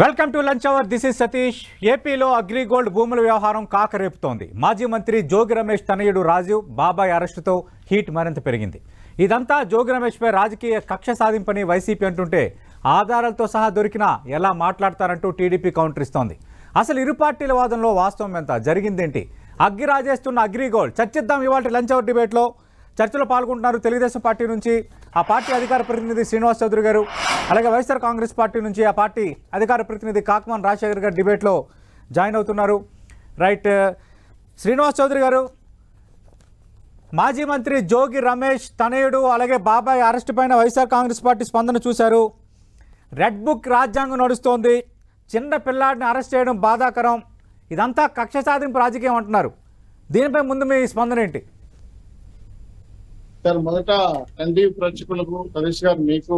Welcome to lunch hour. This is Satish. ఏపీలో అగ్రిగోల్డ్ భూముల వ్యవహారం కాకరేపుతోంది. మాజీ మంత్రి జోగి రమేష్ తనయుడు రాజు బాబాయ్ అరెస్టుతో హీట్ మరింత పెరిగింది. ఇదంతా జోగి రమేష్పై రాజకీయ కక్ష సాధింపని వైసీపీ అంటుంటే ఆధారాలతో సహా దొరికినా ఎలా మాట్లాడతారంటూ టీడీపీ కౌంటర్ ఇస్తోంది. అసలు ఇరు పార్టీల వాదనలో వాస్తవం ఎంత, జరిగిందేంటి? అగ్గి రాజేస్తున్న అగ్రిగోల్డ్ చర్చిద్దాం ఇవాళ లంచ్ అవర్ డిబేట్లో. చర్చలో పాల్గొంటున్నారు తెలుగుదేశం పార్టీ నుంచి ఆ పార్టీ అధికార ప్రతినిధి శ్రీనివాస్ చౌదరి గారు, అలాగే వైఎస్ఆర్ కాంగ్రెస్ పార్టీ నుంచి ఆ పార్టీ అధికార ప్రతినిధి కాకమాన్ రాజశేఖర్ గారు డిబేట్లో జాయిన్ అవుతున్నారు. రైట్, శ్రీనివాస్ చౌదరి గారు, మాజీ మంత్రి జోగి రమేష్ తనయుడు అలాగే బాబాయ్ అరెస్టు పైన వైఎస్ఆర్ కాంగ్రెస్ పార్టీ స్పందన చూశారు. రెడ్ బుక్ రాజ్యాంగం నడుస్తోంది, చిన్న పిల్లాడిని అరెస్ట్ చేయడం బాధాకరం, ఇదంతా కక్ష సాధింపు రాజకీయం అంటున్నారు. దీనిపై ముందు మీ స్పందన ఏంటి? సార్, మొదట ఎన్డీ ప్రేక్షకులకు, సతీష్ గారు మీకు,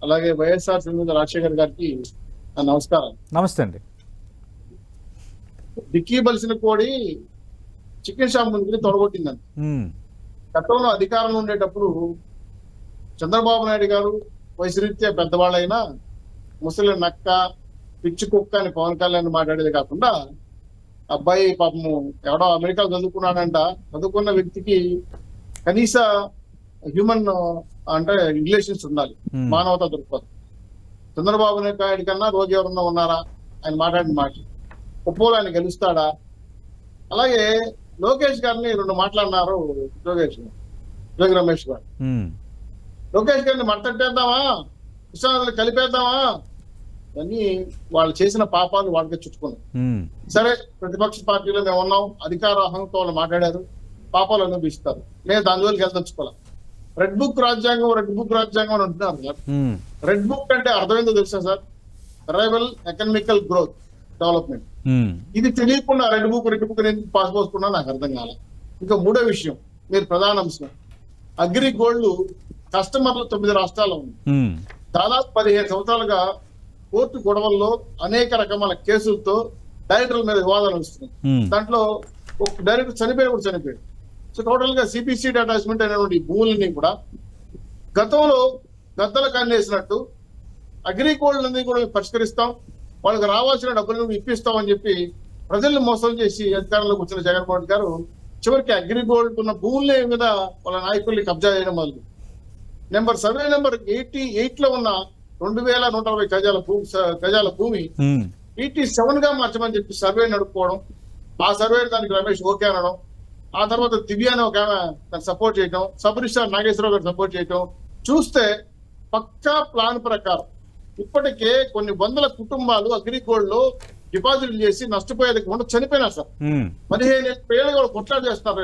అలాగే వైఎస్ఆర్ శ్రీనివాస రాజశేఖర్ గారికి నమస్కారం. నమస్తే అండి. డిక్కీ బలిసిన కోడి చికెన్ షాప్ ముందుకు తొడగొట్టిందండి. గతంలో అధికారంలో ఉండేటప్పుడు చంద్రబాబు నాయుడు గారు వయసురీత్యా పెద్దవాళ్ళైనా ముసలి నక్క, పిచ్చి కుక్క అని పవన్ కళ్యాణ్ మాట్లాడేది కాకుండా, అబ్బాయి పాపము ఎవడో అమెరికా చదువుకున్నాడంట, చదువుకున్న వ్యక్తికి కనీస హ్యూమన్ అంటే రిలేషన్స్ ఉండాలి, మానవతా దృక్పథం. చంద్రబాబు నాయుడు కన్నా రోజు ఎవరన్నా ఉన్నారా ఆయన మాట్లాడిన మాట? ఉప్పోలు ఆయన గెలుస్తాడా? అలాగే లోకేష్ గారిని రెండు మాట్లాడినారు జోగి రమేష్ గారు. లోకేష్ గారిని మట్టేద్దామా, కృష్ణానదిని కలిపేద్దామా అని వాళ్ళు చేసిన పాపాలు వాళ్ళకే చుట్టుకున్నాయి. సరే, ప్రతిపక్ష పార్టీలో మేము ఉన్నాం, అధికార అహంతో వాళ్ళు మాట్లాడారు, పాపాలు అనిపిస్తారు, మేము దాని జోలికి వెళ్దలుచుకోవాలి. రెడ్ బుక్ రాజ్యాంగం అని అంటున్నారు సార్. రెడ్ బుక్ అంటే అర్థమైందో తెలుసా sir? Rival economical growth development. ఇది తెలియకుండా రెడ్ బుక్ పాస్ పోసుకున్నా నాకు అర్థం కాలే. ఇంకా మూడో విషయం, మీరు ప్రధాన అంశం, అగ్రి గోల్డ్ కస్టమర్లు 9 రాష్ట్రాల్లో ఉంది. దాదాపు 15 సంవత్సరాలుగా కోర్టు గొడవల్లో అనేక రకమైన కేసులతో డైరెక్టర్ల మీద వివాదాలు వస్తున్నాయి. దాంట్లో ఒక డైరెక్టర్ చనిపోయాడు. సో టోటల్ గా సిపిసిడి అటాచ్మెంట్ అనేటువంటి భూములని కూడా గతంలో గద్దలు కన్నేసినట్టు అగ్రిగోల్డ్ అన్ని కూడా పరిష్కరిస్తాం, వాళ్ళకి రావాల్సిన డబ్బులను ఇప్పిస్తాం అని చెప్పి ప్రజల్ని మోసం చేసి అధికారంలోకి వచ్చిన జగన్మోహన్ రెడ్డి గారు చివరికి అగ్రిగోల్డ్ ఉన్న భూముల మీద వాళ్ళ నాయకుల్ని కబ్జా చేయడం మొదలు. సర్వే నెంబర్ 88 లో ఉన్న 2140 గజాల భూమి 87 గా మార్చమని చెప్పి సర్వే నడుపుకోవడం, ఆ సర్వే దానికి రమేష్ ఓకే అనడం, ఆ తర్వాత దివ్య అని ఒక ఆమె దాన్ని సపోర్ట్ చేయటం, సబ్ రిజిస్ట్రార్ నాగేశ్వరరావు గారు సపోర్ట్ చేయటం చూస్తే పక్కా ప్లాన్ ప్రకారం ఇప్పటికే కొన్ని వందల కుటుంబాలు అగ్రిగోల్డ్ లో డిపాజిట్లు చేసి నష్టపోయేది చనిపోయినా సార్. 15 ఏళ్ళుగా వాళ్ళు కొట్లాట చేస్తున్నారు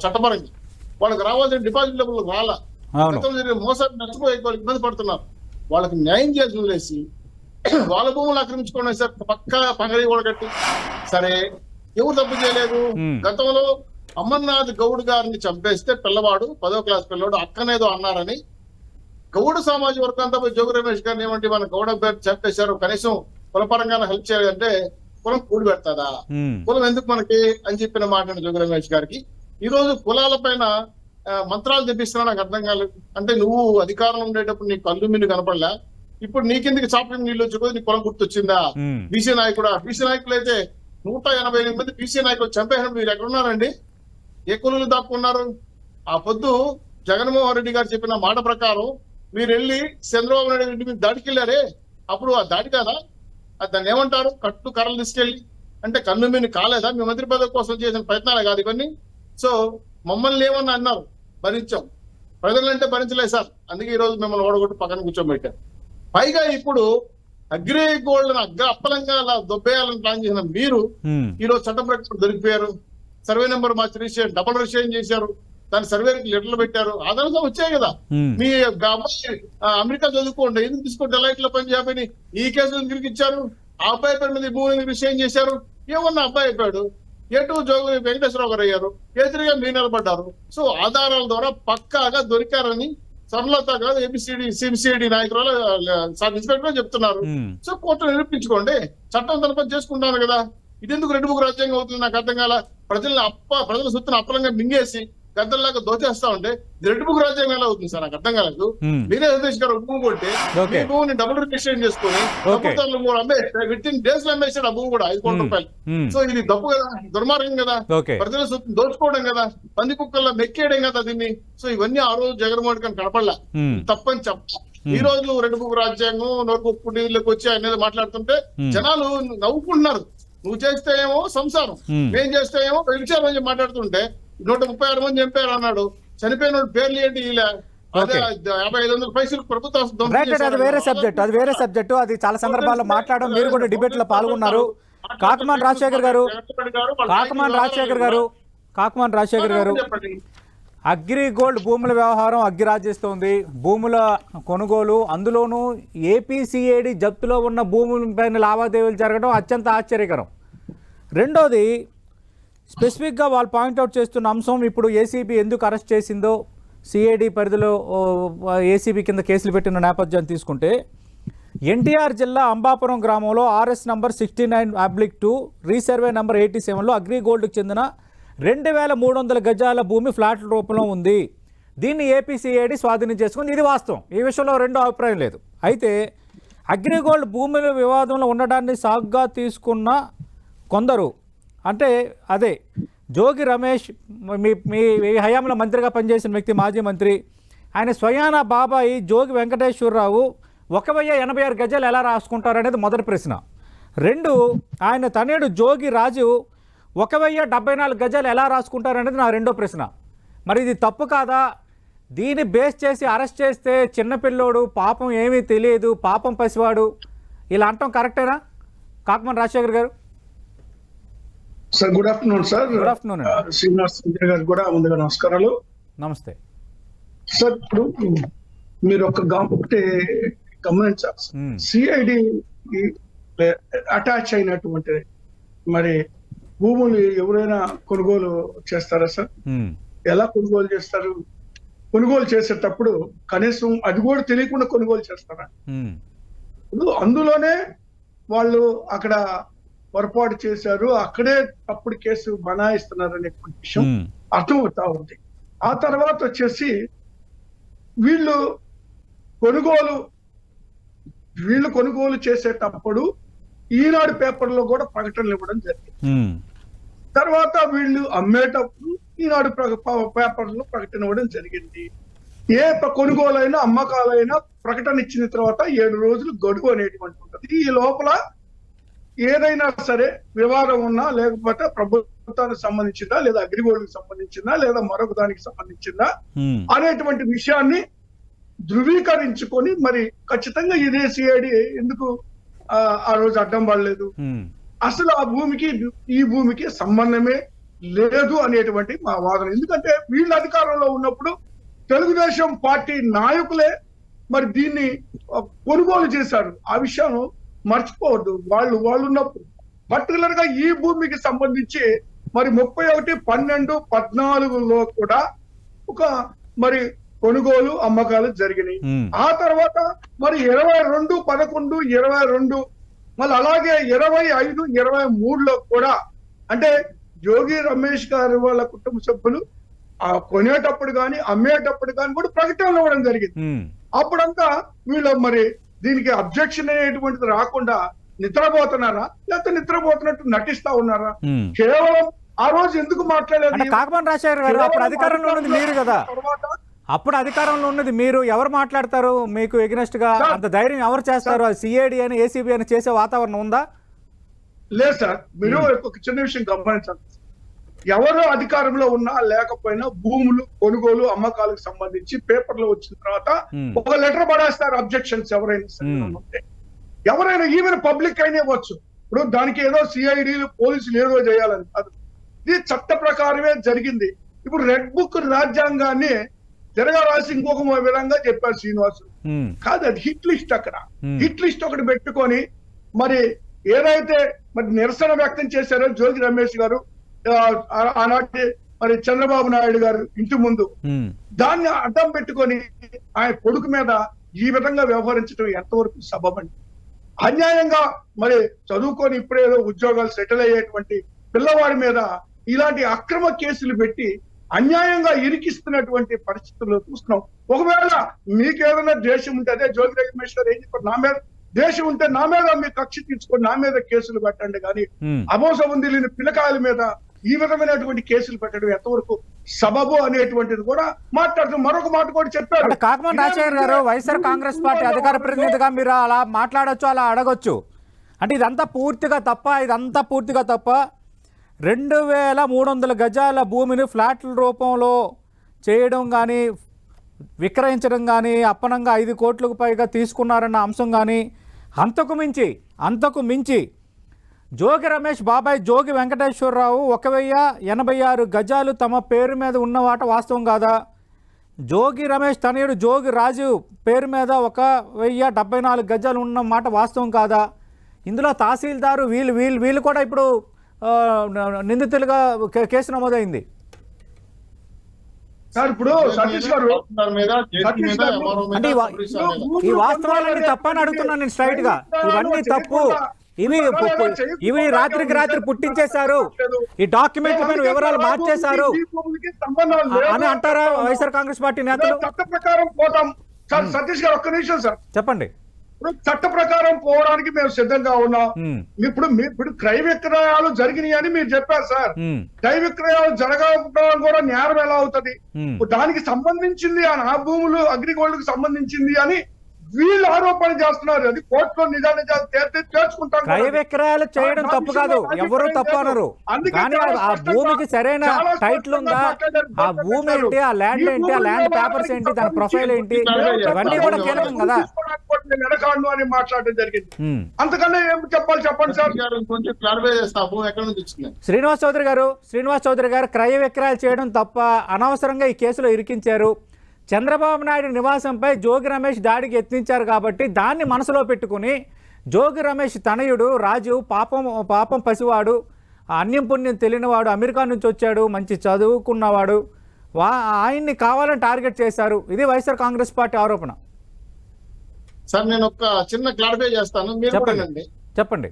చట్టపరంగా. వాళ్ళకి రావాల్సిన డిపాజిట్ డబ్బులు రాలా, మోసాన్ని నష్టపోయే వాళ్ళు ఇబ్బంది పడుతున్నారు. వాళ్ళకి న్యాయం చేసి వదిలేసి వాళ్ళ భూములు ఆక్రమించుకోండి సార్, పక్కా పంగడి కూడా కట్టి. సరే, ఎవరు తప్పు చేయలేదు. గతంలో అమర్నాథ్ గౌడ్ గారిని చంపేస్తే పిల్లవాడు 10వ క్లాస్ పిల్లవాడు అక్కనేదో అన్నారని గౌడ సమాజ వర్గం అంతా పోయి జోగి రమేష్ గారిని ఏమంటే మన గౌడ పేరు చంపేశారు, కనీసం కులపరంగా హెల్ప్ చేయాలంటే కులం కూడి పెడతాదా, కులం ఎందుకు మనకి అని చెప్పిన మాట జోగి రమేష్ గారికి. ఈ రోజు కులాల పైన మంత్రాలు తెప్పిస్తున్నా నాకు అర్థం కాలేదు. అంటే నువ్వు అధికారంలో ఉండేటప్పుడు నీ కళ్ళు మిన్ను కనపడలే, ఇప్పుడు నీకెందుకు చాపకి నీళ్ళు వచ్చి నీ కులం గుర్తొచ్చిందా? బీసీ నాయకులు అయితే 188 మంది బీసీ నాయకులు చంపేసినప్పుడు మీరు ఎక్కడున్నారండి? ఏ కులంలో దాక్కున్నారు? ఆ పొద్దు జగన్మోహన్ రెడ్డి గారు చెప్పిన మాట ప్రకారం మీరు వెళ్ళి చంద్రబాబు నాయుడు ఇంటి మీద దాడికి వెళ్ళారే, అప్పుడు ఆ దాడి కాదా? దాన్ని ఏమంటారు? కట్టు కర్రలు తీసుకెళ్ళి అంటే కన్ను మీద కాలేదా? మీ మంత్రి పదవి కోసం చేసిన ప్రయత్నాలే కాదు ఇవన్నీ. సో మమ్మల్ని ఏమన్నా అన్నారు, భరించాం. ప్రజలంటే భరించలేదు సార్, అందుకే ఈ రోజు మిమ్మల్ని ఓడగొట్టి పక్కన కూర్చోబెట్టారు. పైగా ఇప్పుడు అగ్రిగోల్డ్ అప్పలంగా అలా దొబ్బేయాలని ప్లాన్ చేసిన మీరు ఈ రోజు చట్టం ప్రకారం దొరికిపోయారు. సర్వే నెంబర్ మార్చి రిజిస్ట్రేషన్ డబుల్ రిజిస్ట్రేషన్ చేశారు, దాని సర్వేకి లెటర్లు పెట్టారు, ఆధారంగా వచ్చాయి కదా. మీ అబ్బాయి అమెరికా చదువుకోండి, ఎందుకు తీసుకుంటే డెలైట్ లో పనిచేయని ఈ కేసులు ఎందుకు ఇచ్చారు? ఆ అబ్బాయి పేరు మీద భూమిని రిజిస్ట్రేషన్ చేశారు. ఏమన్నా అబ్బాయి అయిపోయాడు, ఏటూ జోగి వెంకటేశ్వరరావు గారు అయ్యారు, ఏతిరిగా మీరు నిలబడ్డారు. సో ఆధారాల ద్వారా పక్కాగా దొరికారని సరళత కాదు ఏబిసిడి సిబిసిడి నాయకురాలు ఇన్స్పెక్టర్ చెప్తున్నారు. సో కోర్టు నిరూపించుకోండి, చట్టం తన పని చేసుకుంటాను కదా. ఇదెందుకు రెడ్ బుక్ రాజ్యాంగం అవుతుంది నాకు అర్థం కాల. ప్రజల సొత్తును అప్పలంగా మింగేసి గద్దల్లాగా దోచేస్తా ఉంటే రెడ్ బుక్ రాజ్యాంగం ఎలా అవుతుంది సార్? నాకు అర్థం కాలేదు. Hmm. మీరే సతీష్ గారు భూమి కొంటే Okay. మీ భూమిని డబుల్ రిజిస్ట్రేషన్ చేసుకుని ప్రభుత్వాలు కూడా అమ్మేస్తే విత్ ఇన్ డేస్ లో అమ్మేసాడు ఆ భూమి కూడా 5 కోట్ల రూపాయలు. Hmm. సో ఇది తప్పు కదా, దుర్మార్గం కదా, ఓకే. ప్రజల సొత్తు దోచుకోవడం కదా, పంది కుక్కల్లో మెక్కేయడం కదా దీన్ని. సో ఇవన్నీ ఆ రోజు జగన్మోహన్ రెడ్డి కనపడలే, తప్పని చెప్ప. ఈ రోజు రెండు బుక్ రాజ్యాంగం నోట్బుక్ నీళ్ళకి వచ్చి అనేది మాట్లాడుతుంటే జనాలు నవ్వుకుంటున్నారు. నువ్వు చేస్తే ఏమో సంసారం, మేం చేస్తే ఏమో వ్యభిచారం అని మాట్లాడుతుంటే 136 మంది చంపారు అన్నాడు. చనిపోయిన పేర్లు ఏంటి? ఇలా అదే 5500 పైసలు ప్రభుత్వం అది వేరే సబ్జెక్ట్, అది వేరే సబ్జెక్టు. అది చాలా సందర్భాల్లో మాట్లాడడం, మీరు కూడా డిబేట్ లో పాల్గొన్నారు. కాకమాన్ రాజశేఖర్ గారు అగ్రిగోల్డ్ భూముల వ్యవహారం అగ్గిరాజేస్తోంది. భూముల కొనుగోలు, అందులోనూ ఏపీసీఏడి జప్తులో ఉన్న భూములపైన లావాదేవీలు జరగడం అత్యంత ఆశ్చర్యకరం. రెండోది, స్పెసిఫిక్గా వాళ్ళు పాయింట్అవుట్ చేస్తున్న అంశం, ఇప్పుడు ఏసీబీ ఎందుకు అరెస్ట్ చేసిందో, సిఐడి పరిధిలో ఏసీబీ కింద కేసులు పెట్టిన నేపథ్యం తీసుకుంటే, ఎన్టీఆర్ జిల్లా అంబాపురం గ్రామంలో ఆర్ఎస్ నంబర్ 69/2 రీసర్వే నంబర్ 87లో అగ్రిగోల్డ్కి చెందిన 2300 గజాల భూమి ఫ్లాట్ల రూపంలో ఉంది. దీన్ని ఏపీసీఐడి స్వాధీనం చేసుకుంది. ఇది వాస్తవం, ఈ విషయంలో రెండో అభిప్రాయం లేదు. అయితే అగ్రిగోల్డ్ భూముల వివాదంలో ఉండడాన్ని సాగ్గా తీసుకున్న కొందరు, అంటే అదే జోగి రమేష్, మీ హయాంలో మంత్రిగా పనిచేసిన వ్యక్తి, మాజీ మంత్రి, ఆయన స్వయాన బాబాయి జోగి వెంకటేశ్వరరావు 1086 గజాలు ఎలా రాసుకుంటారు అనేది మొదటి ప్రశ్న. రెండు, ఆయన తనయుడు జోగి రాజు 1074 గజాలు ఎలా రాసుకుంటారు అనేది నా రెండో ప్రశ్న. మరి ఇది తప్పు కాదా? దీన్ని బేస్ చేసి అరెస్ట్ చేస్తే చిన్నపిల్లోడు, పాపం ఏమీ తెలియదు, పాపం పసివాడు, ఇలా అంటాం కరెక్టేనా? కాకమాన్ రాజశేఖర్ గారు. Sir good afternoon sir. Good afternoon. Srinivas గారు కూడా ముందుగా నమస్కారాలు. నమస్తే సార్. ఇప్పుడు మీరు ఒకటి గమనించాలి, సిఐడి అటాచ్ అయినటువంటి మరి భూములు ఎవరైనా కొనుగోలు చేస్తారా సార్? ఎలా కొనుగోలు చేస్తారు? కొనుగోలు చేసేటప్పుడు కనీసం అది కూడా తెలియకుండా కొనుగోలు చేస్తారా? ఇప్పుడు అందులోనే వాళ్ళు అక్కడ పొరపాటు చేశారు, అక్కడే తప్పుడు కేసు బనాయిస్తున్నారు అనే విషయం అర్థమవుతా ఉంది. ఆ తర్వాత వచ్చేసి వీళ్ళు కొనుగోలు చేసేటప్పుడు ఈనాడు పేపర్లో కూడా ప్రకటనలు ఇవ్వడం జరిగింది. తర్వాత వీళ్ళు అమ్మేటప్పుడు ఈనాడు పేపర్లో ప్రకటన ఇవ్వడం జరిగింది. ఏ కొనుగోలైనా అమ్మకాలైనా ప్రకటన ఇచ్చిన తర్వాత 7 రోజులు గడువు అనేటువంటి ఉంటుంది. ఈ లోపల ఏదైనా సరే వివాదం ఉన్నా, లేకపోతే ప్రభుత్వానికి సంబంధించిందా, లేదా అగ్రిగోల్డ్కి సంబంధించిందా, లేదా మరొక దానికి సంబంధించిందా అనేటువంటి విషయాన్ని ధృవీకరించుకొని మరి ఖచ్చితంగా ఇదే సిఐడి ఎందుకు ఆ రోజు అడ్డం పడలేదు, అసలు ఆ భూమికి ఈ భూమికి సంబంధమే లేదు అనేటువంటి మా వాదన. ఎందుకంటే వీళ్ళు అధికారంలో ఉన్నప్పుడు తెలుగుదేశం పార్టీ నాయకులే మరి దీన్ని కొనుగోలు చేశారు. ఆ విషయం మర్చిపోవద్దు. వాళ్ళు ఉన్నప్పుడు పర్టికులర్ గా ఈ భూమికి సంబంధించి మరి 31/12/14లో కూడా ఒక మరి కొనుగోలు అమ్మకాలు జరిగినాయి. ఆ తర్వాత మరి 22/11/22 మళ్ళీ అలాగే 25/23లో కూడా, అంటే జోగి రమేష్ గారి వాళ్ళ కుటుంబ సభ్యులు కొనేటప్పుడు కానీ అమ్మేటప్పుడు కానీ కూడా ప్రకటనలు ఇవ్వడం జరిగింది. అప్పుడంతా వీళ్ళు మరి దీనికి అబ్జెక్షన్ అనేటువంటిది రాకుండా నిద్రపోతున్నారా, లేకపోతే నిద్రపోతున్నట్టు నటిస్తా ఉన్నారా? కేవలం ఆ రోజు ఎందుకు మాట్లాడలేదు? కాకమాన్ రాజశేఖర్ గారు, అప్పుడు అధికారంలో ఉన్నది మీరు కదా, అప్పుడు అధికారంలో ఉన్నది మీరు. ఎవరు మాట్లాడతారు మీకు ఎగ్నెస్ట్ గా? అంత ధైర్యం ఎవరు చేస్తారు? సిఐడి అని, ఏసీబీ అని చేసే వాతావరణం ఉందా? లేదు సార్. మీరు ఒక చిన్న విషయం గమనించాలి. ఎవరు అధికారంలో ఉన్నా లేకపోయినా భూములు కొనుగోలు అమ్మకాలకు సంబంధించి పేపర్లో వచ్చిన తర్వాత ఒక లెటర్ పడేస్తారు అబ్జెక్షన్స్ ఎవరైనా ఉంటే. ఎవరైనా ఈవెన్ పబ్లిక్ అయినా ఇవ్వచ్చు. ఇప్పుడు దానికి ఏదో సిఐడిలు పోలీసులు ఏదో చేయాలని కాదు, ఇది చట్ట ప్రకారమే జరిగింది. ఇప్పుడు రెడ్ బుక్ రాజ్యాంగాన్ని జరగాల్సి ఇంకొక విధంగా చెప్పారు శ్రీనివాసు. కాదు, అది హిట్ లిస్ట్. అక్కడ హిట్ లిస్ట్ ఒకటి పెట్టుకొని మరి ఏదైతే మరి నిరసన వ్యక్తం చేశారో జోగి రమేష్ గారు ఆనాటి మరి చంద్రబాబు నాయుడు గారు ఇంటి ముందు, దాన్ని అడ్డం పెట్టుకొని ఆయన కొడుకు మీద ఈ విధంగా వ్యవహరించడం ఎంతవరకు సబబండి? అన్యాయంగా మరి చదువుకొని ఇప్పుడేదో ఉద్యోగాలు సెటిల్ అయ్యేటువంటి పిల్లవాడి మీద ఇలాంటి అక్రమ కేసులు పెట్టి అన్యాయంగా ఇరికిస్తున్నటువంటి పరిస్థితుల్లో చూస్తున్నాం. ఒకవేళ మీకేదైనా ద్వేషం ఉంటే, అదే జోగి రమేష్ గారు ఏం చెప్పారు, నా మీద ద్వేషం ఉంటే నా మీద మీ కక్ష తీసుకొని నా మీద కేసులు పెట్టండి, కానీ అమోసవం తెలియని పిల్లకాయల మీద ఈ విధమైనటువంటి కేసులు పెట్టడం ఎంతవరకు సబబు అనేటువంటిది కూడా మాట్లాడుతూ మరొక మాట కూడా చెప్పారు. అంటే కాకమన్ రాజశేఖర్ గారు, వైఎస్ఆర్ కాంగ్రెస్ పార్టీ అధికార ప్రతినిధిగా మీరు అలా మాట్లాడొచ్చు, అలా అడగొచ్చు. అంటే ఇదంతా పూర్తిగా తప్ప 2300 గజాల భూమిని ఫ్లాట్ల రూపంలో చేయడం కానీ, విక్రయించడం కానీ, అప్పనంగా 5 కోట్లకు పైగా తీసుకున్నారన్న అంశం కానీ, అంతకు మించి జోగి రమేష్ బాబాయ్ జోగి వెంకటేశ్వరరావు 1086 గజాలు తమ పేరు మీద ఉన్నవాట వాస్తవం కాదా? జోగి రమేష్ తనయుడు జోగి రాజు పేరు మీద 1074 గజాలు ఉన్న మాట వాస్తవం కాదా? ఇందులో తహసీల్దారు వీళ్ళు కూడా ఇప్పుడు నిందితులుగా కేసు నమోదైంది. సార్ ఇప్పుడు సతీష్ గారు అంటే ఈ వాస్తవాలన్నీ తప్పని అడుగుతున్నాను నేను స్ట్రైట్ గా. ఇవన్నీ తప్పు, ఇవి రాత్రికి పుట్టించేశారు, ఈ డాక్యుమెంట్ల పైన వివరాలు మార్చేశారు అని అంటారా వైఎస్ఆర్ కాంగ్రెస్ పార్టీ నేతలు? చట్ట ప్రకారం పోతాం సార్. సతీష్ గారు ఒక్క నిమిషం సార్ చెప్పండి. చట్ట ప్రకారం పోవడానికి మేము సిద్ధంగా ఉన్నాం. ఇప్పుడు క్రయ విక్రయాలు జరిగినాయి అని మీరు చెప్పారు సార్. క్రయ విక్రయాలు జరగకపోవడం కూడా నేరం ఎలా అవుతుంది? దానికి సంబంధించింది ఆ భూములు అగ్రిగోల్డ్ కు సంబంధించింది అని వీళ్ళు ఆరోపణ చేస్తున్నారు. అది కోర్టులో నిజాన్ని తేల్చుకుంటారు. క్రయ విక్రయాలు చేయడం తప్పు కాదు, ఎవరు తప్పు అనరు. కానీ ఆ భూమికి సరైన టైటిల్ ఉందా, ఆ భూమి ఏంటి, ఆ ల్యాండ్ ఏంటి, ఆ ల్యాండ్ పేపర్స్ ఏంటి, దాని ప్రొఫైల్ ఏంటి, ఇవన్నీ కూడా కీలకం కదా. ఎడకాండు అని మాట్లాడడం జరిగింది. అంతకన్నా ఏం చెప్పాలి చెప్పండి సార్. కొంచెం క్లారిఫై చేస్తాము. ఎక్కడ నుంచి వచ్చింది? శ్రీనివాస్ చౌదరి గారు క్రయ విక్రయాలు చేయడం తప్ప, అనవసరంగా ఈ కేసులో ఇరికించారు. చంద్రబాబు నాయుడు నివాసంపై జోగి రమేష్ దాడికి యత్నించారు కాబట్టి దాన్ని మనసులో పెట్టుకుని జోగి రమేష్ తనయుడు రాజు పాపం పసివాడు, అన్యం పుణ్యం తెలియనివాడు, అమెరికా నుంచి వచ్చాడు, మంచి చదువుకున్నవాడు, ఆయన్ని కావాలని టార్గెట్ చేశారు. ఇది వైఎస్ఆర్ కాంగ్రెస్ పార్టీ ఆరోపణ. సార్ నేను ఒక చిన్న క్లారిఫై చేస్తాను, మీరు చెప్పండి.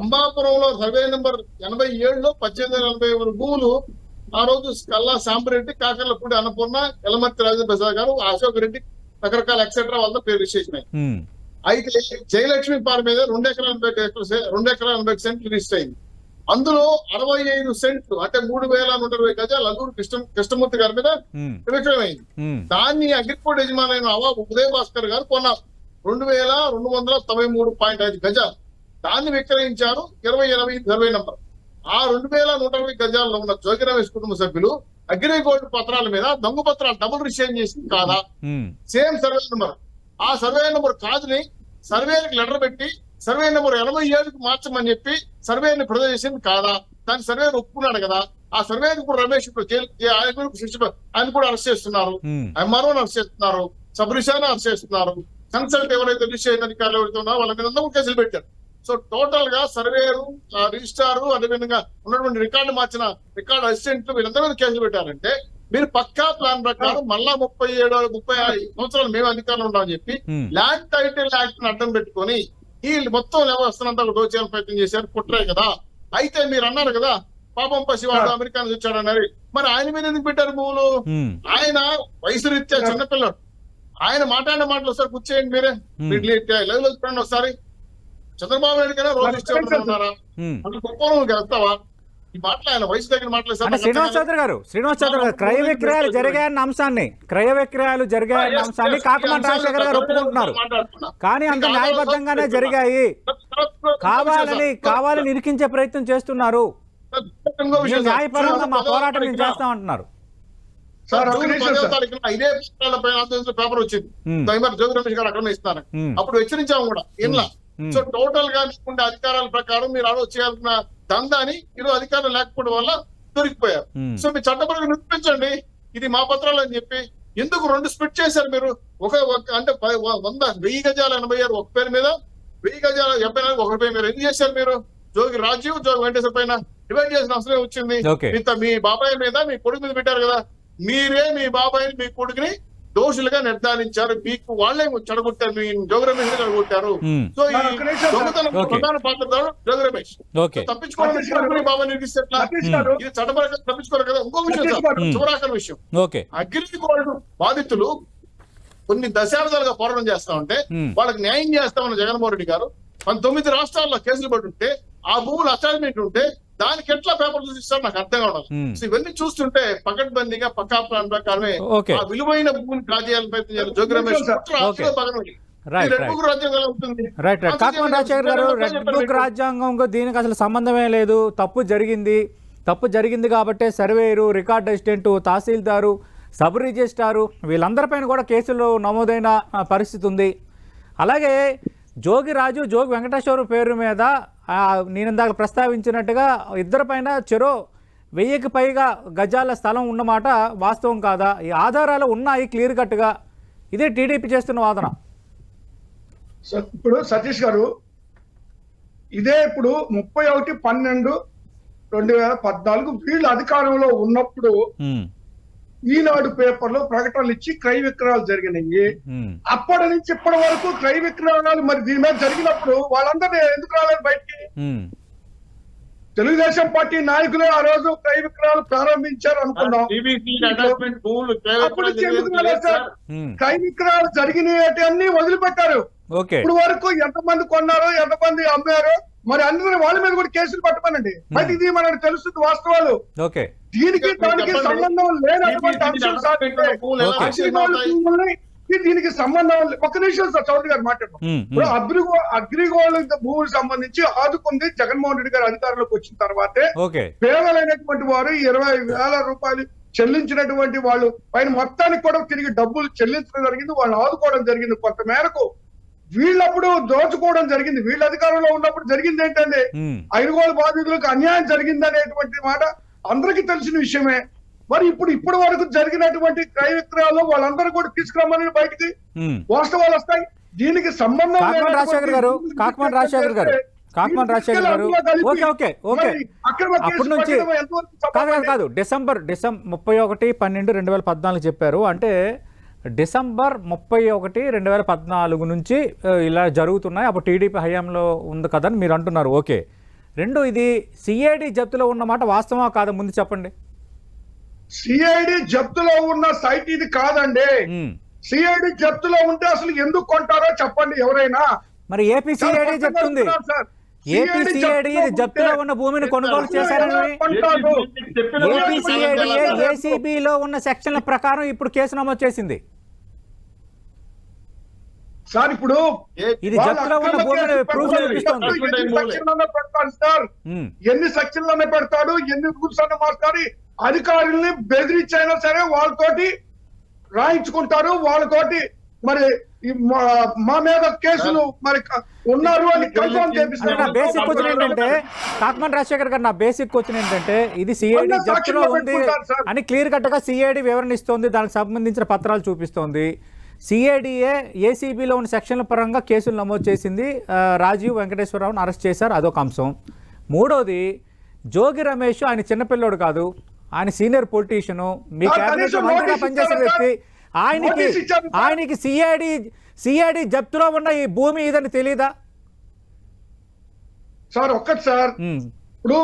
అంబాపురంలో సర్వే నెంబర్ 87లో 1880 భూములు ఆ రోజు కల్లా సాంబరెడ్డి, కాకర్లపూడి అన్నపూర్ణ, ఎలమర్తి రాజప్రసాద్ గారు, అశోక్ రెడ్డి, రకరకాల ఎక్సెట్రా వాళ్ళ పేరు రిజిస్ట్రేషన్ అయింది. అయితే జయలక్ష్మి పార్ మీద 2 ఎకరాల 80 సెంట్లు రిజిస్టర్ అయింది. అందులో 65 సెంట్లు అంటే 3120 గజాలు అల్లూరు కృష్ణమూర్తి గారి మీద విక్రయమైంది. దాన్ని అగ్రికోల్డ్ యజమానైన ఉదయ భాస్కర్ గారు కొన్నారు 2293.5 గజాలు. దాన్ని విక్రయించారు 2080 సర్వే నంబర్. ఆ 2120 గజాల్లో ఉన్న జోగి రమేష్ కుటుంబ సభ్యులు అగ్రిగోల్డ్ పత్రాల మీద దొంగ పత్రాలు డబుల్ రిజిస్ట్రేషన్ చేసింది కాదా? Same survey number. ఆ సర్వే నెంబర్ కాదుని సర్వేకి లెటర్ పెట్టి సర్వే నెంబర్ 87కి మార్చమని చెప్పి సర్వేని ప్రొజెక్ట్ చేసింది కాదా? దాని సర్వే ఒప్పుకున్నాడు కదా. ఆ సర్వేకి ఇప్పుడు రమేష్ ఆయన కూడా అరెస్ట్ చేస్తున్నారు, ఎంఆర్ఓని అరెస్ట్ చేస్తున్నారు, సబ్ రిజిస్ట్రార్ అరెస్ట్ చేస్తున్నారు, కన్సల్ట్ ఎవరైతే రిజిస్ట్రేషన్ అధికారులు ఎవరైతే ఉన్నారో వాళ్ళ మీద అందరూ కేసులు పెట్టారు. సో టోటల్ గా సర్వేరు, రిజిస్ట్రారు, అదేవిధంగా ఉన్నటువంటి రికార్డు మార్చిన రికార్డు అసిస్టెంట్లు వీళ్ళందరూ మీద కేసులు పెట్టారంటే మీరు పక్కా ప్లాన్ ప్రకారం మళ్ళా 35 సంవత్సరాలు మేము అధికారంలో ఉన్నామని చెప్పి ల్యాండ్ టైటిల్ యాక్ట్ అడ్డం పెట్టుకొని ఈ మొత్తం వ్యవస్థనంతా దోచేయాలని ప్రయత్నం చేశారు. కుట్రే కదా. అయితే మీరు అన్నారు కదా పాపం పసివాడు అమెరికా నుంచి వచ్చాడు అన్నారు. మరి ఆయన మీద ఎందుకు పెట్టారు భూములు? ఆయన వయసు రీత్యా చిన్నపిల్లడు. ఆయన మాట్లాడిన మాటలు ఒకసారి కూర్చేయండి మీరే, లైవ్ లో చూడండి ఒకసారి. చంద్రబాబు నాయుడు గారు రోజు ఇచ్చేవారా అంటే గొప్ప గెలుస్తావా? ఈ మాటలు ఆయన వయసు దగ్గర మాట్లాడేది. శ్రీనివాస్ చౌదరి గారు క్రయ విక్రయాలు జరిగాయన్న అంశాన్ని కాకమన్ రాజశేఖర్ గారు ఒప్పుకుంటున్నారు. కానీ అంత న్యాయబద్ధంగానే జరిగాయి, కావాలని ఇరికించే ప్రయత్నం చేస్తున్నారు, న్యాయపరంగా మా పోరాటం మేము చేస్తామంటున్నారు. ఇదే పేపర్ వచ్చింది, జోగి రమేష్ గారు అక్కడ ఇస్తున్నారు. అప్పుడు హెచ్చరించాము కూడా ఇంట్లో. సో టోటల్ గా తీసుకుంటే అధికారాల ప్రకారం మీరు ఆలోచన చేయాల్సిన దందాని ఈరోజు అధికారం లేకపోవడం వల్ల దొరికిపోయారు. సో మీ చట్టపరంగా నిరూపించండి ఇది మా పత్రాలు అని చెప్పి. ఎందుకు 2 స్ప్లిట్ చేశారు మీరు? అంటే 1000 గజాల 86 ఒక పేరు మీద, 1000 గజాల 74 ఒక పేరు మీద ఎందుకు చేశారు మీరు? జోగి రాజీవ్, జోగి వెంకటేశ్వర పైన డివైడ్ చేసిన అవసరం వచ్చింది. మీ బాబాయ్ మీద, మీ కొడుకు మీద పెట్టారు కదా. మీరే మీ బాబాయిని, మీ కొడుకుని దోషులుగా నిర్ధారించారు. మీకు వాళ్ళే చెడగొట్టారు, మీ జోగి రమేష్ చెడగొట్టారు. సో ఈ దొంగతనం ప్రధాన పాత్రధారుడు జోగి రమేష్. తప్పించుకోవడం బాబా నిర్మిస్తే ఎట్లా? ఇది చట్టపరంగా తప్పించుకోరు కదా. ఇంకో విషయం సార్, చివరాఖరి విషయం, అగ్రిగోల్డ్ బాధితులు కొన్ని దశాబ్దాలుగా పోరాటం చేస్తా ఉంటే వాళ్ళకి న్యాయం చేస్తామన్న జగన్మోహన్ రెడ్డి గారు 19 రాష్ట్రాల్లో కేసులు పట్టుంటే ఆ భూములు అసైన్మెంట్ ఉంటే దానికి ఎట్లా పేపర్ చూసిస్తారు నాకు అర్థంగా ఉండదు. ఇవన్నీ చూస్తుంటే పకడ్బందీగా పక్కా ప్లాన్ ప్రకారమే ఆ విలువైన భూమిని కాజేయాలని ప్రయత్నం చేయాలి జోగి రమేష్. కాకమన్ రాజశేఖర్ గారు, రెడ్ బుక్ రాజ్యాంగం దీనికి అసలు సంబంధమే లేదు. తప్పు జరిగింది కాబట్టే surveyor, record assistant, tahsildar, sub registrar వీళ్ళందరిపైన కూడా కేసులు నమోదైన పరిస్థితి ఉంది. అలాగే జోగి వెంకటేశ్వర పేరు మీద నేను ఇందాక ప్రస్తావించినట్టుగా ఇద్దరిపైన చెరో 1000కి పైగా గజాల స్థలం ఉన్నమాట వాస్తవం కాదా? ఈ ఆధారాలు ఉన్నాయి క్లియర్ కట్గా. ఇదే టీడీపీ చేస్తున్న వాదన. ఇప్పుడు సతీష్ గారు, ఇదే ఇప్పుడు 31/12/2014 వీళ్ళు అధికారంలో ఉన్నప్పుడు ఈనాడు పేపర్లో ప్రకటనలు ఇచ్చి క్రయ విక్రయాలు జరిగినాయి. అప్పటి నుంచి ఇప్పటి వరకు క్రయ విక్రయాలు మరి దీని మీద జరిగినప్పుడు వాళ్ళందరినీ ఎందుకు రాలేదు బయటికి? తెలుగుదేశం పార్టీ నాయకులే ఆ రోజు క్రయ విక్రయాలు ప్రారంభించారు అనుకున్నాం. అప్పుడు క్రయ విక్రయాలు జరిగినవి అన్ని వదిలిపెట్టారు. ఇప్పుడు వరకు ఎంతమంది కొన్నారో ఎంతమంది అమ్మారో మరి అందరూ వాళ్ళ మీద కూడా కేసులు పట్టమనండి, బయటికి మనకు తెలుస్తుంది వాస్తవాలు. దీనికి దానికి సంబంధం లేనటువంటి అంశం సార్. దీనికి సంబంధం ఒక నిమిషం సార్ చౌదరి గారు మాట్లాడడం. ఇప్పుడు అగ్రిగోల్డ్ భూములకు సంబంధించి ఆదుకుంది జగన్మోహన్ రెడ్డి గారు అధికారంలోకి వచ్చిన తర్వాతే. పేదలైనటువంటి వారు 20,000 రూపాయలు చెల్లించినటువంటి వాళ్ళు పైన మొత్తానికి కూడా తిరిగి డబ్బులు చెల్లించడం జరిగింది, వాళ్ళని ఆదుకోవడం జరిగింది. కొంత మేరకు వీళ్ళప్పుడు దోచుకోవడం జరిగింది. వీళ్ళ అధికారంలో ఉన్నప్పుడు జరిగింది ఏంటంటే అగ్రిగోల్డ్ బాధితులకు అన్యాయం జరిగింది అనేటువంటి మాట అందరికీ తెలిసిన విషయమే. మరి ఇప్పటి వరకు జరిగినటువంటి క్రయ విక్రయాలు వాళ్ళందరూ కూడా తీసుకురమ్మని బయటికి వాస్తవాలు వస్తాయి. దీనికి సంబంధం కాకమన్ రాజశేఖర్ గారు అప్పటి నుంచి కాదు డిసెంబర్ 31/12/2014 చెప్పారు. అంటే డిసెంబర్ 31/2014 నుంచి ఇలా జరుగుతున్నాయి. అప్పుడు టీడీపీ హయాంలో ఉంది కదా అని మీరు అంటున్నారు. ఓకే, రెండు ఇది సిఐడి జప్తులో ఉన్నమాట వాస్తవమా కాదా ముందు చెప్పండి. సిఐడి జప్తులో ఉన్న సైట్ ఇది కాదండి. సిఐడి జప్తులో ఉంటే అసలు ఎందుకు కొంటారో చెప్పండి ఎవరైనా. మరి ఏపీ సిఐడి చెప్తుంది, ఏపీ సిఐడి జప్తులో ఉన్న భూమిని కొనుగోలు చేశారని. ఏపీ సిఐడి ఏసీబీలో ఉన్న సెక్షన్ల ప్రకారం ఇప్పుడు కేసు నమోదు చేసింది సార్. ఇప్పుడు ఇది జప్తులో ఉన్న భూమిని ప్రూఫ్ చూపిస్తుంది. ఎన్ని సెక్షన్లనే పెడతాడు, ఎన్ని రూల్స్ అన్న మారుతాడు. అధికారుల్ని బెదిరించైనా సరే వాళ్ళతోటి రాయించుకుంటారు, వాళ్ళతోటి మరి మా మీద కేసులు మరి ఉన్నారు అని కన్ఫర్మ్ చేపిస్తారు. నా బేసిక్ క్వశ్చన్ ఏంటంటే కాకమన్ రాజశేఖర్ గారు, నా బేసిక్ క్వశ్చన్ ఏంటంటే ఇది సిఐడి జప్తులో ఉంది అని క్లియర్ కట్ గా సిఐడి వివరణ ఇస్తోంది, దానికి సంబంధించిన పత్రాలు చూపిస్తోంది. సిఐడిఏ ఏసీబీలో ఉన్న సెక్షన్ల పరంగా కేసులు నమోదు చేసింది, రాజీవ్ వెంకటేశ్వరరావును అరెస్ట్ చేశారు, అదొక అంశం. మూడోది జోగి రమేష్ ఆయన చిన్నపిల్లోడు కాదు, ఆయన సీనియర్ పొలిటీషియను, మీ క్యాబినెట్ మంత్రిగా పనిచేసిన వ్యక్తి. ఆయనకి సిఐడి జప్తులో ఉన్న ఈ భూమి ఇదని తెలీదా సార్? ఒక్కటి సార్, ఇప్పుడు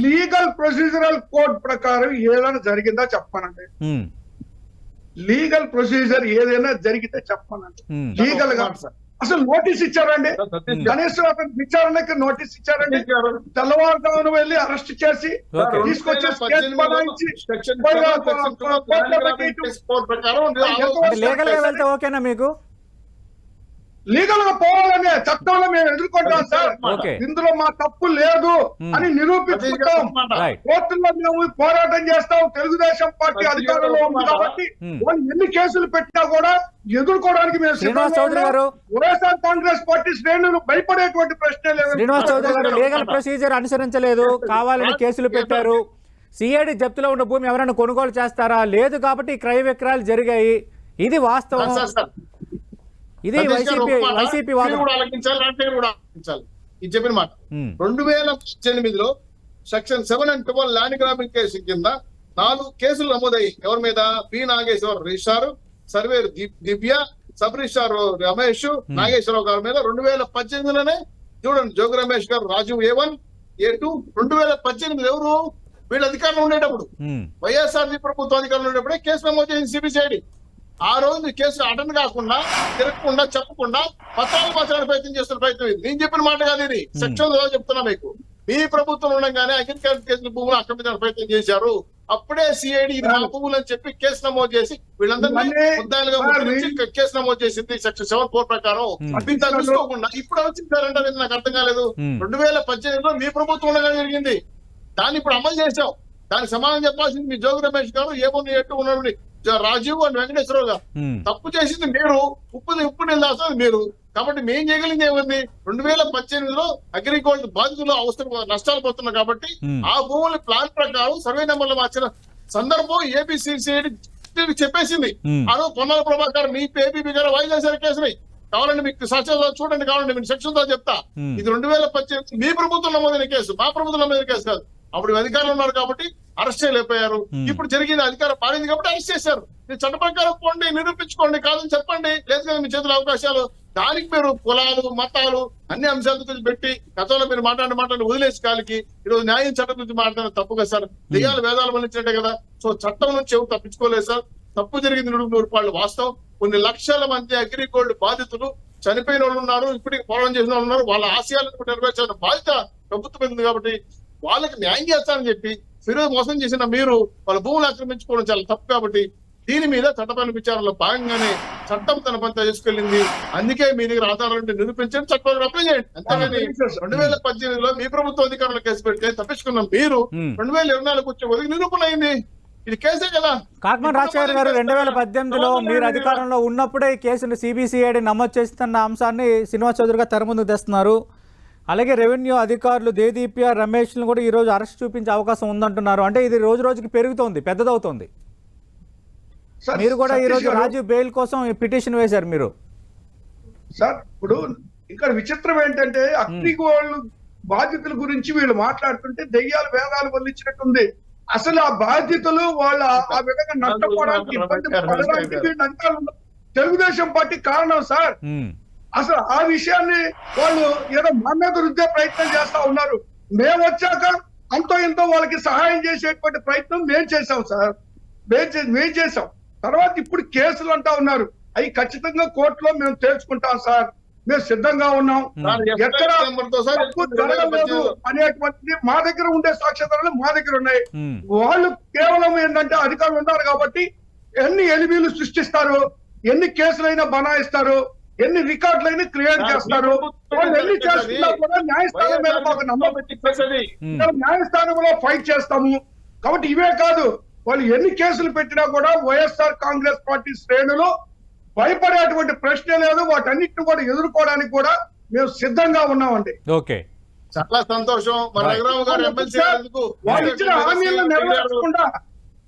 లీగల్ ప్రొసీజరల్ కోడ్ ప్రకారం ఏదైనా జరిగిందా చెప్పానండి. లీగల్ ప్రొసీజర్ ఏదైనా జరిగితే చెప్పానండి. లీగల్ గా అసలు నోటీస్ ఇచ్చారండి, కనీసం అతను విచారణకి నోటీస్ ఇచ్చారండి. తెల్లవారుజామున వెళ్ళి అరెస్ట్ చేసి తీసుకొచ్చి ఓకేనా మీకు? లీగల్ గా పోవాలనే చట్టంలో మేము ఎదుర్కొంటాం సార్. ఇందులో మా తప్పు లేదు అని నిరూపించుకుంటాం. కోర్టుల్లో మేము పోరాటం చేస్తాం. తెలుగుదేశం పార్టీ అధికారంలో ఉంది కాబట్టి వాళ్ళు ఎన్ని కేసులు పెట్టినా కూడా ఎదుర్కోవడానికి మేము వైఎస్ఆర్ కాంగ్రెస్ పార్టీ శ్రేణులు భయపడేటువంటి ప్రశ్నే లేదు. శ్రీనివాస్ చౌదరి గారు లీగల్ ప్రొసీజర్ అనుసరించలేదు, కావాలని కేసులు పెట్టారు. సిఐడి జప్తులో ఉన్న భూమి ఎవరైనా కొనుగోలు చేస్తారా? లేదు కాబట్టి క్రయ విక్రయాలు జరిగాయి, ఇది వాస్తవం. ఇది వైసీపీ వాదన. ఇది చెప్పిన మాట 2018లో section 7 and 12 land grabbing case కింద 4 కేసులు నమోదయ్యి ఎవరి మీద B Nageswara registrar, surveyor Divya, sub registrar Ramesh Nageswara Rao గారి మీద 2018లోనే చూడండి. జోగి రమేష్ గారు రాజు A1 A2 2018 ఎవరు వీళ్ళ అధికారంలో ఉండేటప్పుడు వైఎస్ఆర్సీ ప్రభుత్వం అధికారంలో ఉండేటప్పుడే కేసు నమోదు చేసింది సిబిసిఐడి. ఆ రోజు కేసు అటెండ్ కాకుండా తిరగకుండా చెప్పకుండా పత్రాలు మార్చడానికి ప్రయత్నం చేస్తున్న ప్రయత్నం ఇది. నేను చెప్పిన మాట కాదు, ఇది సెక్షన్ చెప్తున్నా మీకు. మీ ప్రభుత్వం ఉండగానే అగ్రికల్చర్ కేసులు భూములు ఆక్రమించడానికి ప్రయత్నం చేశారు. అప్పుడే సిఐడి ఇది నా భూములు అని చెప్పి కేసు నమోదు చేసి వీళ్ళందరినీ ముద్దాయిలుగా ముద్రించి కేసు నమోదు చేసింది సెక్షన్ 7(4) ప్రకారం. అవి తెలుసుకోకుండా ఇప్పుడు వచ్చిందంటే నాకు అర్థం కాలేదు. 2018లో మీ ప్రభుత్వం ఉండగా జరిగింది, దాన్ని ఇప్పుడు అమలు చేశాం. దానికి సమాధానం చెప్పాల్సింది మీ జోగి రమేష్ గారు, A1 A2 ఉన్నటువంటి రాజీవ్ అండ్ వెంకటేశ్వరరావు గారు. తప్పు చేసింది మీరు, ఉప్పు నిందాల్సింది మీరు. కాబట్టి మేం చేయగలిగింది ఏముంది? 2018లో అగ్రిగోల్డ్ బాధితులు అవసరం నష్టాలు పోతున్నారు కాబట్టి ఆ భూముల ప్లాన్ ప్రకారం సర్వే నెంబర్లు మార్చిన సందర్భం ఏపీసీసీఐడి చెప్పేసింది. ఆ రోజు పొన్నాల ప్రభాకర్ మీ ఏపీబీ గారు వాయిదా చేశారు కేసుని. కావాలండి మీకు సాక్ష్యాలు చూడండి, కావాలండి మీకు సెక్షన్ తో చెప్తా. ఇది 2018 మీ ప్రభుత్వం నమోదైన కేసు, మా ప్రభుత్వం నమోదైన కేసు కాదు. అప్పుడు అధికారులు ఉన్నారు కాబట్టి అరెస్ట్ చేయలేకపోయారు. ఇప్పుడు జరిగింది అధికారం మారింది కాబట్టి అరెస్ట్ చేశారు. మీరు చట్ట ప్రకారం పోండి, నిరూపించుకోండి, కాదని చెప్పండి. లేదు కదా మీ చేతుల అవకాశాలు. దానికి మీరు కులాలు మతాలు అన్ని అంశాల గురించి పెట్టి గతంలో మీరు మాట్లాడి వదిలేసి కాలికి ఈరోజు న్యాయం చట్టం గురించి మాట్లాడడం తప్పు కదా సార్. దెయ్యాలు వేదాలు వల్లించినట్టే కదా. సో చట్టం నుంచి ఎవరు తప్పించుకోలేదు సార్. తప్పు జరిగింది 100% వాస్తవం. కొన్ని లక్షల మంది అగ్రిగోల్డ్ బాధితులు చనిపోయిన వాళ్ళు ఉన్నారు, ఇప్పటికి పోరాటం చేసిన వాళ్ళు ఉన్నారు. వాళ్ళ ఆశయాలను నెరవేర్చాల్సిన బాధ్యత ప్రభుత్వం ఉంది కాబట్టి వాళ్ళకి న్యాయం చేస్తారని చెప్పి ఫిరోజ్ మోసం చేసిన మీరు వాళ్ళ భూములు ఆక్రమించుకోవడం చాలా తప్పు. కాబట్టి దీని మీద చట్టపరమైన విచారణలో భాగంగానే చట్టం తన పని తీసుకెళ్ళింది. అందుకే మీ దగ్గర ఆధారాలు నిరూపించండి, చట్టం అప్లై చేయండి. అంతేగాని 2018లో మీ ప్రభుత్వ అధికారులు కేసు పెడితే తప్పించుకున్నాం మీరు 2024 వచ్చే వరకు నిరూపణ అయింది. ఇది కేసే కదా. కాకమన్ రాజశేఖర్ గారు 2018లో మీరు అధికారంలో ఉన్నప్పుడే ఈ కేసును సిబిసిఐడి నమోదు చేస్తున్న అంశాన్ని శ్రీనివాస్ చౌదరి గారు తెర ముందుకు తెస్తున్నారు. అలాగే రెవెన్యూ అధికారులు దేదీప్య రమేష్ను కూడా ఈ రోజు అరెస్ట్ చూపించే అవకాశం ఉందంటున్నారు. అంటే ఇది రోజు రోజుకి పెరుగుతోంది, పెద్దదవుతోంది. మీరు కూడా ఈ రోజు రాజీవ్ బెయిల్ కోసం పిటిషన్ వేశారు మీరు. సార్ ఇప్పుడు ఇక్కడ విచిత్రం ఏంటంటే అగ్రిగోల్డ్ బాధితుల గురించి వీళ్ళు మాట్లాడుతుంటే దెయ్యాలు వేదాలు వల్లించినట్టుంది. అసలు ఆ బాధితులు వాళ్ళ ఆ విధంగా నష్టపోవడానికి ఇబ్బంది పడడానికి వీళ్ళంతా తెలుగుదేశం పార్టీ కారణం సార్. అసలు ఆ విషయాన్ని వాళ్ళు ఏదో మా మీద రుద్దే ప్రయత్నం చేస్తా ఉన్నారు. మేము వచ్చాక అంతో ఇంతో వాళ్ళకి సహాయం చేసేటువంటి ప్రయత్నం మేము చేసాం సార్. మేము చేసాం. తర్వాత ఇప్పుడు కేసులు అంటా ఉన్నారు. అవి ఖచ్చితంగా కోర్టులో మేము తేల్చుకుంటాం సార్. మేము సిద్ధంగా ఉన్నాం. ఎక్కడ తప్పు జరగలేదు అనేటువంటిది మా దగ్గర ఉండే సాక్ష్యాధారాలు మా దగ్గర ఉన్నాయి. వాళ్ళు కేవలం ఏంటంటే అధికారులు ఉన్నారు కాబట్టి ఎన్ని ఎలిబీలు సృష్టిస్తారు, ఎన్ని కేసులైనా బనాయిస్తారు, ఎన్ని రికార్డులైనా క్రియేట్ చేస్తారు. వాళ్ళు ఎన్ని చేస్తున్నా కూడా న్యాయస్థానం మీద మాకు నమ్మకం, న్యాయస్థానంలో ఫైట్ చేస్తాము. కాబట్టి ఇవే కాదు, వాళ్ళు ఎన్ని కేసులు పెట్టినా కూడా వైఎస్ఆర్ కాంగ్రెస్ పార్టీ శ్రేణులు భయపడేటువంటి ప్రశ్నే లేదు. వాటన్నిటిని కూడా ఎదుర్కోవడానికి కూడా మేము సిద్ధంగా ఉన్నామండి. ఓకే, చాలా సంతోషం. మన రఘురామ గారు ఎమ్మెల్సీ వాళ్ళు ఇచ్చిన హామీలను నెరవేర్చకుండా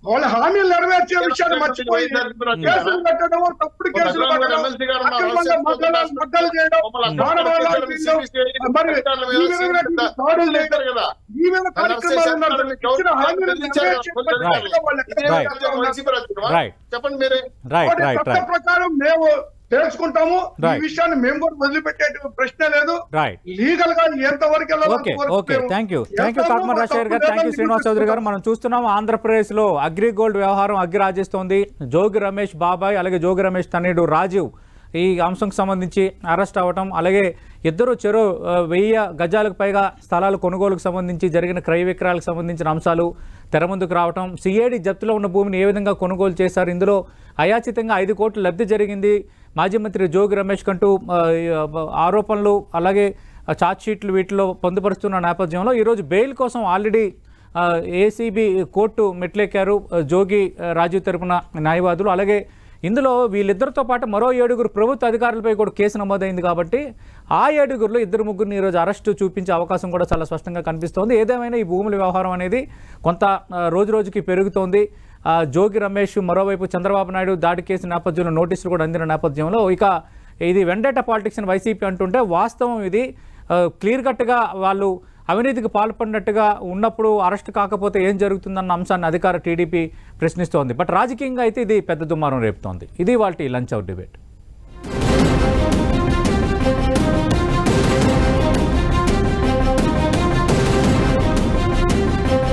వాళ్ళ హామీలు నెరవేర్చే విషయాన్ని మర్చిపోయి కేసులు పెట్టడం, తప్పుడు కేసులు పెట్టడం, అక్రమంగా మద్దలు చేయడం, మరి ఈ విధంగా కార్యక్రమాలు ఇచ్చిన హామీలను చెప్పండి మీరే. చట్ట ప్రకారం మేము తెలుసుకుంటాము. ఈ విషయాన్ని మేము కూడా వదిలిపెట్టే ప్రశ్న లేదు. లీగల్ గా ఎంతవరకు థ్యాంక్ యూ కాకమన్ రాజశేఖర్ గారు, థ్యాంక్ యూ శ్రీనివాస్ చౌదరి గారు. మనం చూస్తున్నాం ఆంధ్రప్రదేశ్ లో అగ్రిగోల్డ్ వ్యవహారం అగ్గిరాజేస్తోంది. జోగి రమేష్ బాబాయ్ అలాగే జోగి రమేష్ తనయుడు రాజీవ్ ఈ అంశంకి సంబంధించి అరెస్ట్ అవ్వటం, అలాగే ఇద్దరు చెరో 1000 గజాలకు పైగా స్థలాలు కొనుగోలుకు సంబంధించి జరిగిన క్రయ విక్రయాలకు సంబంధించిన అంశాలు తెర ముందుకు రావటం, సిఐడి జప్తులో ఉన్న భూమిని ఏ విధంగా కొనుగోలు చేశారు, ఇందులో అయాచితంగా 5 కోట్ల లబ్ధి జరిగింది, మాజీ మంత్రి జోగి రమేష్ కంటూ ఆరోపణలు, అలాగే ఛార్జ్షీట్లు వీటిలో పొందుపరుస్తున్న నేపథ్యంలో ఈరోజు బెయిల్ కోసం ఆల్రెడీ ఏసీబీ కోర్టు మెట్లెక్కారు జోగి రాజీవ్ తరపున న్యాయవాదులు. అలాగే ఇందులో వీళ్ళిద్దరితో పాటు మరో 7 ప్రభుత్వ అధికారులపై కూడా కేసు నమోదైంది కాబట్టి ఆ 7లో 2-3 ఈరోజు అరెస్టు చూపించే అవకాశం కూడా చాలా స్పష్టంగా కనిపిస్తోంది. ఏదేమైనా ఈ భూముల వ్యవహారం అనేది కొంత రోజు రోజుకి పెరుగుతోంది. జోగి రమేష్, మరోవైపు చంద్రబాబు నాయుడు దాడి కేసు నేపథ్యంలో నోటీసులు కూడా అందిన నేపథ్యంలో ఇక ఇది వెండేట పాలిటిక్స్ అని వైసీపీ అంటుంటే వాస్తవం ఇది క్లియర్ కట్గా వాళ్ళు అవినీతికి పాల్పడినట్టుగా ఉన్నప్పుడు అరెస్ట్ కాకపోతే ఏం జరుగుతుందన్న అంశాన్ని అధికార టీడీపీ ప్రశ్నిస్తోంది. బట్ రాజకీయంగా అయితే ఇది పెద్ద దుమారం రేపుతోంది. ఇది వాటి లంచ్ అవర్ డిబేట్.